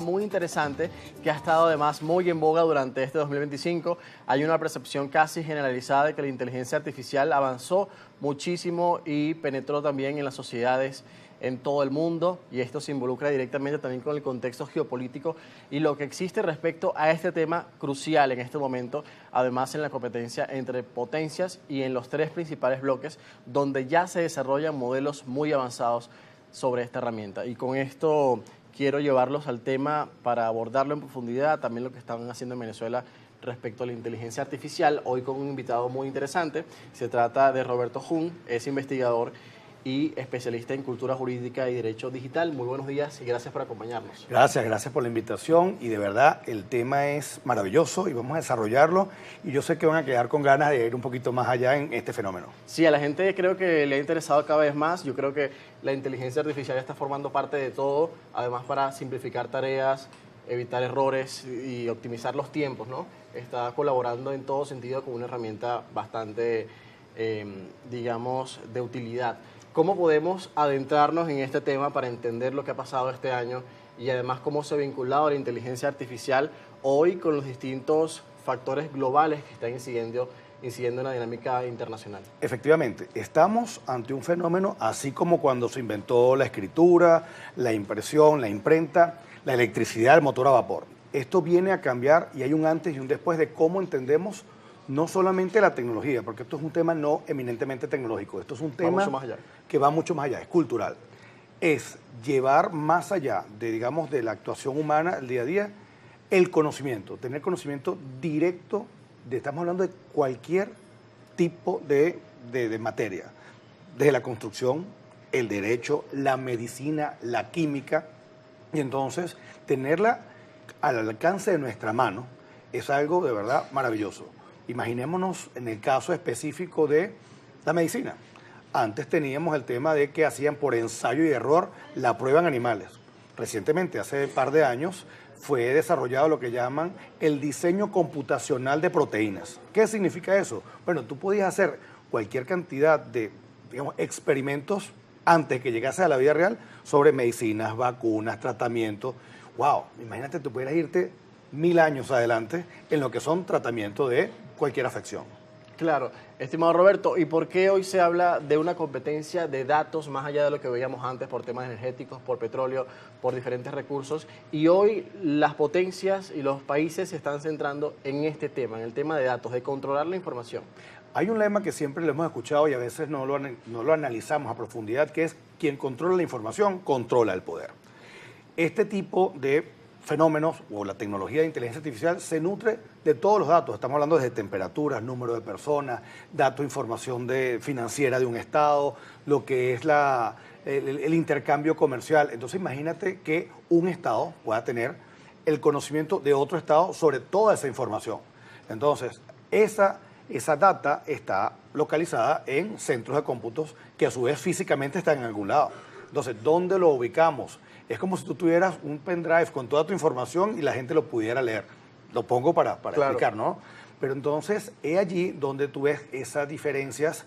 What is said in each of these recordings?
Muy interesante que ha estado además muy en boga durante este 2025. Hay una percepción casi generalizada de que la inteligencia artificial avanzó muchísimo y penetró también en las sociedades en todo el mundo, y esto se involucra directamente también con el contexto geopolítico y lo que existe respecto a este tema crucial en este momento, además en la competencia entre potencias y en los tres principales bloques donde ya se desarrollan modelos muy avanzados sobre esta herramienta. Y con esto quiero llevarlos al tema para abordarlo en profundidad, también lo que están haciendo en Venezuela respecto a la inteligencia artificial, hoy con un invitado muy interesante. Se trata de Roberto Jun, es investigador y especialista en cultura jurídica y derecho digital. Muy buenos días y gracias por acompañarnos. Gracias por la invitación, y de verdad el tema es maravilloso y vamos a desarrollarlo, y yo sé que van a quedar con ganas de ir un poquito más allá en este fenómeno. Sí, a la gente creo que le ha interesado cada vez más. Yo creo que la inteligencia artificial está formando parte de todo, además para simplificar tareas, evitar errores y optimizar los tiempos, ¿no? Está colaborando en todo sentido con una herramienta bastante, digamos, de utilidad. ¿Cómo podemos adentrarnos en este tema para entender lo que ha pasado este año y además cómo se ha vinculado la inteligencia artificial hoy con los distintos factores globales que están incidiendo en la dinámica internacional? Efectivamente, estamos ante un fenómeno así como cuando se inventó la escritura, la impresión, la imprenta, la electricidad, el motor a vapor. Esto viene a cambiar y hay un antes y un después de cómo entendemos no solamente la tecnología, porque esto es un tema no eminentemente tecnológico, esto es un tema que va mucho más allá, es cultural. Es llevar más allá de, digamos, de la actuación humana el día a día, el conocimiento, tener conocimiento directo estamos hablando de cualquier tipo de materia, desde la construcción, el derecho, la medicina, la química, y entonces tenerla al alcance de nuestra mano es algo de verdad maravilloso. Imaginémonos en el caso específico de la medicina. Antes teníamos el tema de que hacían por ensayo y error la prueba en animales. Recientemente, hace un par de años, fue desarrollado lo que llaman el diseño computacional de proteínas. ¿Qué significa eso? Bueno, tú podías hacer cualquier cantidad de, digamos, experimentos antes que llegase a la vida real sobre medicinas, vacunas, tratamientos. ¡Wow! Imagínate, tú pudieras irte 1000 años adelante en lo que son tratamientos de cualquier afección. Claro, estimado Roberto, ¿y por qué hoy se habla de una competencia de datos más allá de lo que veíamos antes por temas energéticos, por petróleo, por diferentes recursos? Y hoy las potencias y los países se están centrando en este tema, en el tema de datos, de controlar la información. Hay un lema que siempre lo hemos escuchado y a veces no lo analizamos a profundidad, que es: quien controla la información, controla el poder. Este tipo de fenómenos o la tecnología de inteligencia artificial se nutre de todos los datos. Estamos hablando desde temperaturas, número de personas, datos, información financiera de un estado, lo que es el intercambio comercial. Entonces imagínate que un estado pueda tener el conocimiento de otro estado sobre toda esa información. Entonces esa data está localizada en centros de cómputos que a su vez físicamente están en algún lado. Entonces, ¿dónde lo ubicamos? Es como si tú tuvieras un pendrive con toda tu información y la gente lo pudiera leer. Lo pongo para claro, explicar, ¿no? Pero entonces es allí donde tú ves esas diferencias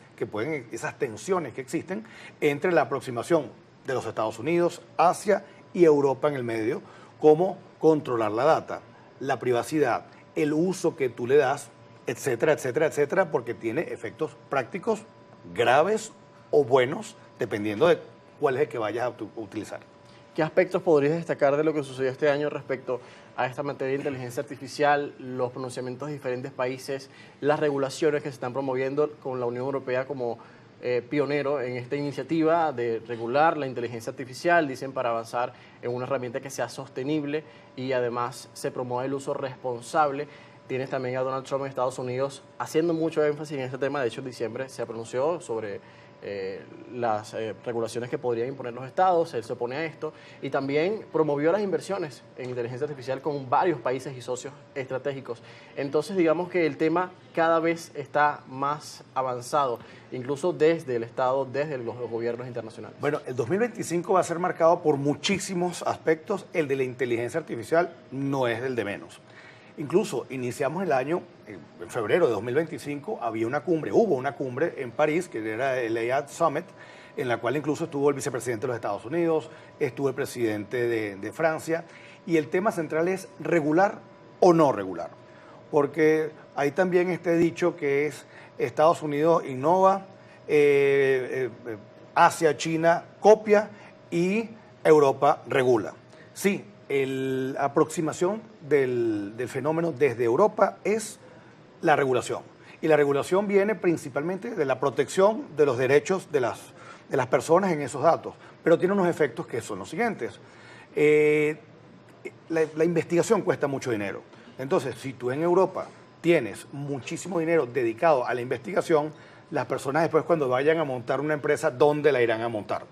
esas tensiones que existen entre la aproximación de los Estados Unidos, Asia y Europa en el medio, cómo controlar la data, la privacidad, el uso que tú le das, etcétera, etcétera, etcétera, porque tiene efectos prácticos graves o buenos, dependiendo de cuál es el que vayas a utilizar. ¿Qué aspectos podrías destacar de lo que sucedió este año respecto a esta materia de inteligencia artificial, los pronunciamientos de diferentes países, las regulaciones que se están promoviendo con la Unión Europea como pionero en esta iniciativa de regular la inteligencia artificial, dicen, para avanzar en una herramienta que sea sostenible y además se promueve el uso responsable? Tienes también a Donald Trump en Estados Unidos haciendo mucho énfasis en este tema. De hecho, en diciembre se pronunció sobre las regulaciones que podrían imponer los estados. Él se opone a esto y también promovió las inversiones en inteligencia artificial con varios países y socios estratégicos. Entonces, digamos que el tema cada vez está más avanzado, incluso desde el Estado, desde los gobiernos internacionales. Bueno, el 2025 va a ser marcado por muchísimos aspectos. El de la inteligencia artificial no es el de menos. Incluso iniciamos el año, en febrero de 2025, hubo una cumbre en París, que era el AI Summit, en la cual incluso estuvo el vicepresidente de los Estados Unidos, estuvo el presidente de Francia, Y el tema central es regular o no regular. Porque hay también este dicho que es Estados Unidos innova, Asia, China copia y Europa regula. Sí, la aproximación del fenómeno desde Europa es la regulación. Y la regulación viene principalmente de la protección de los derechos de las personas en esos datos. Pero tiene unos efectos que son los siguientes. La investigación cuesta mucho dinero. Entonces, si tú en Europa tienes muchísimo dinero dedicado a la investigación, las personas después cuando vayan a montar una empresa, ¿dónde la irán a montar?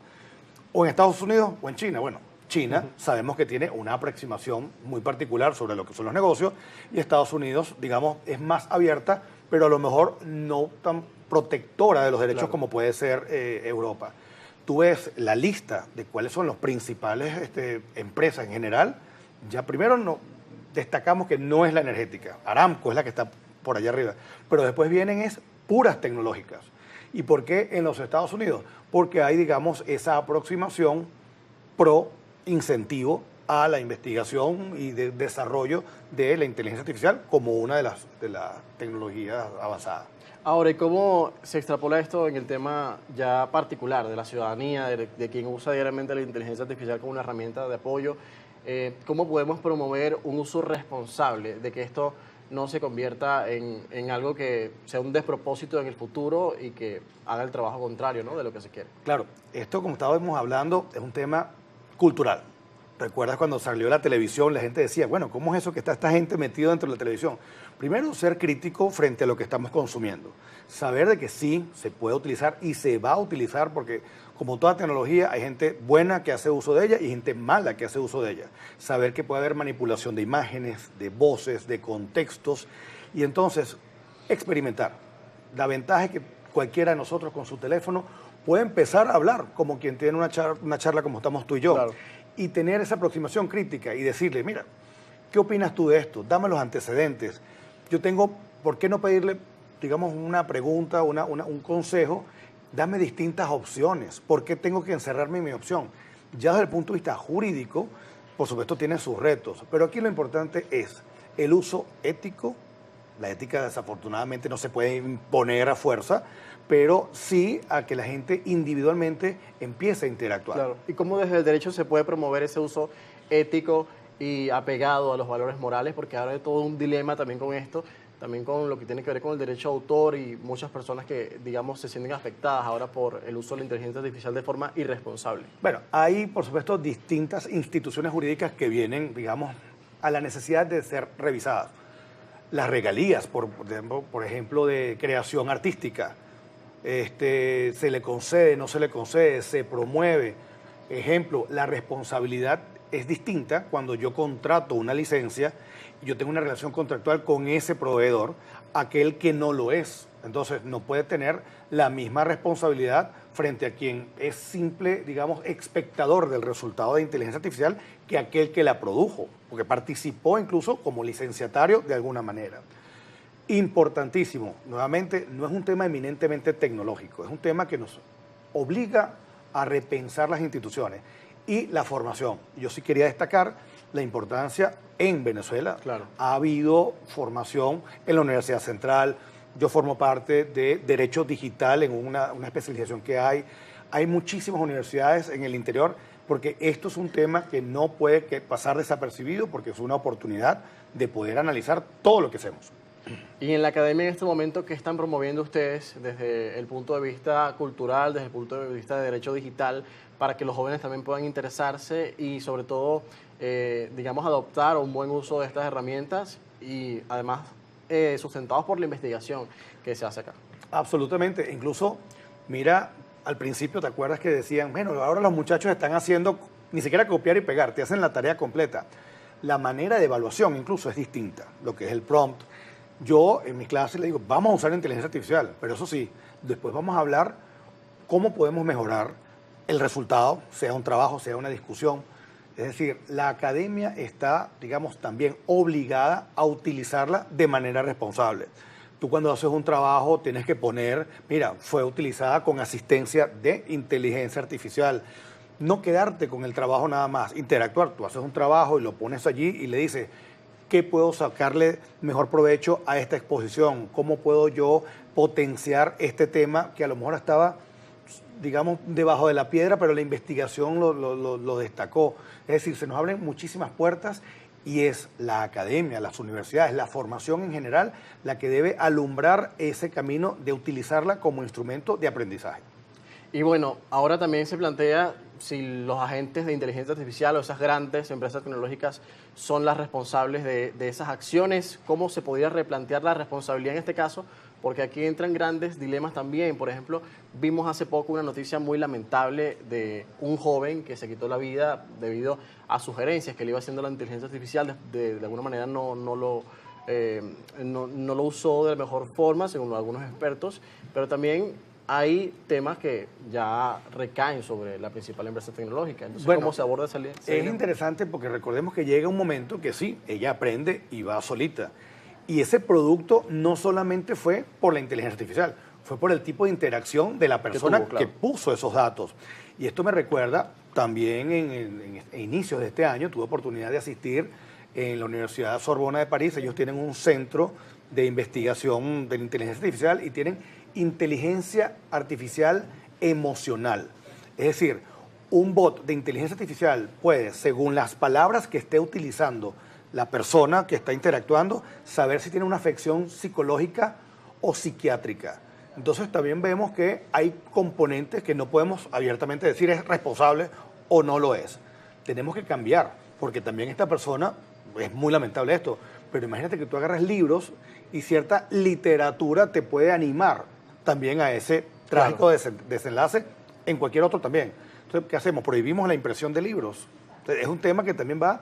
¿O en Estados Unidos o en China? Bueno, China sabemos que tiene una aproximación muy particular sobre lo que son los negocios y Estados Unidos, digamos, es más abierta, pero a lo mejor no tan protectora de los derechos como puede ser Europa. Tú ves la lista de cuáles son las principales empresas en general, ya primero destacamos que no es la energética, Aramco es la que está por allá arriba, pero después vienen puras tecnológicas. ¿Y por qué en los Estados Unidos? Porque hay, digamos, esa aproximación pro incentivo a la investigación y de desarrollo de la inteligencia artificial como una de las tecnologías avanzadas. Ahora, ¿y cómo se extrapola esto en el tema ya particular de la ciudadanía, de quien usa diariamente la inteligencia artificial como una herramienta de apoyo? ¿Cómo podemos promover un uso responsable de que esto no se convierta en algo que sea un despropósito en el futuro y que haga el trabajo contrario, ¿no?, de lo que se quiere? Claro, esto, como estábamos hablando, es un tema cultural. ¿Recuerdas cuando salió la televisión? La gente decía, bueno, ¿cómo es eso que está esta gente metida dentro de la televisión? Primero, ser crítico frente a lo que estamos consumiendo. Saber de que sí, se puede utilizar y se va a utilizar porque, como toda tecnología, hay gente buena que hace uso de ella y gente mala que hace uso de ella. Saber que puede haber manipulación de imágenes, de voces, de contextos y entonces experimentar. La ventaja es que cualquiera de nosotros con su teléfono puede empezar a hablar como quien tiene una charla como estamos tú y yo. Claro. Y tener esa aproximación crítica y decirle, mira, ¿qué opinas tú de esto? Dame los antecedentes. Yo tengo, ¿por qué no pedirle, digamos, una pregunta, un consejo? Dame distintas opciones. ¿Por qué tengo que encerrarme en mi opción? Ya desde el punto de vista jurídico, por supuesto, tiene sus retos. Pero aquí lo importante es el uso ético. La ética, desafortunadamente, no se puede imponer a fuerza, pero sí a que la gente individualmente empiece a interactuar. Claro. ¿Y cómo desde el derecho se puede promover ese uso ético y apegado a los valores morales? Porque ahora hay todo un dilema también con esto, también con lo que tiene que ver con el derecho de autor y muchas personas que, digamos, se sienten afectadas ahora por el uso de la inteligencia artificial de forma irresponsable. Bueno, hay, por supuesto, distintas instituciones jurídicas que vienen, digamos, a la necesidad de ser revisadas. Las regalías, por ejemplo, de creación artística. Se le concede, no se le concede, se promueve. Ejemplo, la responsabilidad es distinta cuando yo contrato una licencia y yo tengo una relación contractual con ese proveedor, aquel que no lo es. Entonces, no puede tener la misma responsabilidad frente a quien es simple, digamos, espectador del resultado de inteligencia artificial que aquel que la produjo, porque participó incluso como licenciatario de alguna manera. Importantísimo, nuevamente, no es un tema eminentemente tecnológico, es un tema que nos obliga a repensar las instituciones y la formación. Yo sí quería destacar la importancia en Venezuela. Claro. Ha habido formación en la Universidad Central, yo formo parte de Derecho Digital en una especialización que hay. Hay muchísimas universidades en el interior porque esto es un tema que no puede pasar desapercibido porque es una oportunidad de poder analizar todo lo que hacemos. Y en la academia en este momento, ¿qué están promoviendo ustedes desde el punto de vista cultural, desde el punto de vista de derecho digital, para que los jóvenes también puedan interesarse y sobre todo, digamos, adoptar un buen uso de estas herramientas y además sustentados por la investigación que se hace acá? Absolutamente. Incluso, mira, al principio te acuerdas que decían, bueno, ahora los muchachos están haciendo ni siquiera copiar y pegar, te hacen la tarea completa. La manera de evaluación incluso es distinta, lo que es el prompt. Yo en mis clases le digo, vamos a usar la inteligencia artificial, pero eso sí, después vamos a hablar cómo podemos mejorar el resultado, sea un trabajo, sea una discusión. Es decir, la academia está, digamos, también obligada a utilizarla de manera responsable. Tú cuando haces un trabajo tienes que poner, mira, fue utilizada con asistencia de inteligencia artificial. no quedarte con el trabajo nada más, interactuar. Tú haces un trabajo y lo pones allí y le dices, ¿qué puedo sacarle mejor provecho a esta exposición? ¿Cómo puedo yo potenciar este tema que a lo mejor estaba, digamos, debajo de la piedra, pero la investigación lo destacó? Es decir, se nos abren muchísimas puertas y es la academia, las universidades, la formación en general, la que debe alumbrar ese camino de utilizarla como instrumento de aprendizaje. Y bueno, ahora también se plantea si los agentes de inteligencia artificial o esas grandes empresas tecnológicas son las responsables de esas acciones, cómo se podría replantear la responsabilidad en este caso, porque aquí entran grandes dilemas también. Por ejemplo, vimos hace poco una noticia muy lamentable de un joven que se quitó la vida debido a sugerencias que le iba haciendo la inteligencia artificial, de alguna manera no lo usó de la mejor forma, según algunos expertos, pero también hay temas que ya recaen sobre la principal empresa tecnológica. Entonces, bueno, ¿cómo se aborda esa línea? Es interesante porque recordemos que llega un momento que sí, ella aprende y va solita. Y ese producto no solamente fue por la inteligencia artificial, fue por el tipo de interacción de la persona que puso esos datos. Y esto me recuerda también en inicios de este año, tuve oportunidad de asistir en la Universidad Sorbona de París. Ellos tienen un centro de investigación de la inteligencia artificial y tienen inteligencia artificial emocional. Es decir, un bot de inteligencia artificial puede, según las palabras que esté utilizando la persona que está interactuando, saber si tiene una afección psicológica o psiquiátrica. Entonces también vemos que hay componentes que no podemos abiertamente decir es responsable o no lo es. Tenemos que cambiar, porque también esta persona, es muy lamentable esto, pero imagínate que tú agarras libros y cierta literatura te puede animar también a ese trágico desenlace en cualquier otro también. Entonces, ¿qué hacemos? Prohibimos la impresión de libros. Entonces, es un tema que también va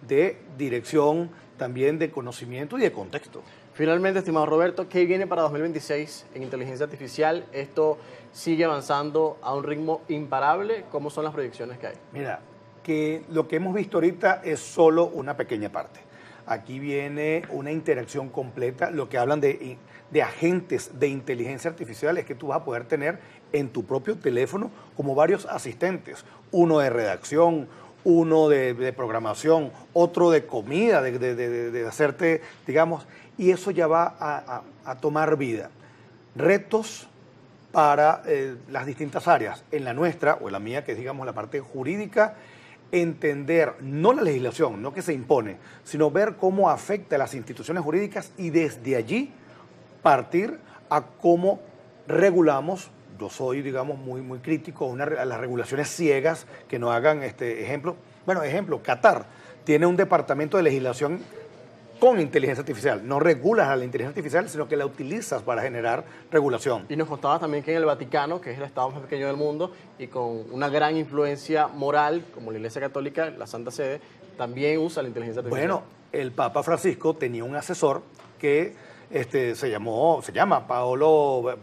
de dirección, también de conocimiento y de contexto. Finalmente, estimado Roberto, ¿qué viene para 2026 en inteligencia artificial? ¿Esto sigue avanzando a un ritmo imparable? ¿Cómo son las proyecciones que hay? Mira, que lo que hemos visto ahorita es solo una pequeña parte. Aquí viene una interacción completa. Lo que hablan de agentes de inteligencia artificial es que tú vas a poder tener en tu propio teléfono como varios asistentes. Uno de redacción, uno de programación, otro de comida, de hacerte, digamos, y eso ya va a tomar vida. Retos para las distintas áreas. En la nuestra, o en la mía, que es, digamos, la parte jurídica, entender no la legislación, no que se impone, sino ver cómo afecta a las instituciones jurídicas y desde allí partir a cómo regulamos. Yo soy, digamos, muy crítico a las regulaciones ciegas que no hagan ejemplo. Bueno, ejemplo, Qatar tiene un departamento de legislación con inteligencia artificial. No regulas a la inteligencia artificial, sino que la utilizas para generar regulación. Y nos contaba también que en el Vaticano, que es el estado más pequeño del mundo y con una gran influencia moral, como la Iglesia Católica, la Santa Sede, también usa la inteligencia artificial. Bueno, el Papa Francisco tenía un asesor que se llama Paolo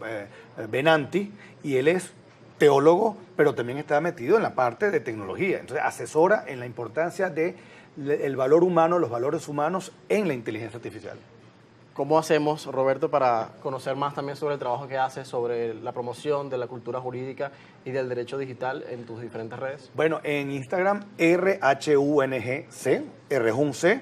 Benanti, y él es teólogo, pero también está metido en la parte de tecnología. Entonces, asesora en la importancia del valor humano, los valores humanos en la inteligencia artificial. ¿Cómo hacemos, Roberto, para conocer más también sobre el trabajo que haces, sobre la promoción de la cultura jurídica y del derecho digital en tus diferentes redes? Bueno, en Instagram, RHUNGC, RJUNC,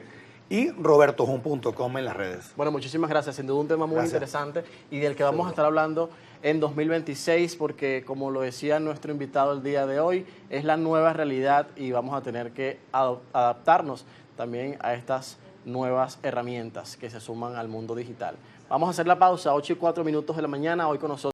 y robertojun.com en las redes. Bueno, muchísimas gracias. Sin duda un tema muy interesante y del que vamos a estar hablando en 2026 porque, como lo decía nuestro invitado el día de hoy, es la nueva realidad y vamos a tener que adaptarnos también a estas nuevas herramientas que se suman al mundo digital. Vamos a hacer la pausa, 8:04 de la mañana, hoy con nosotros.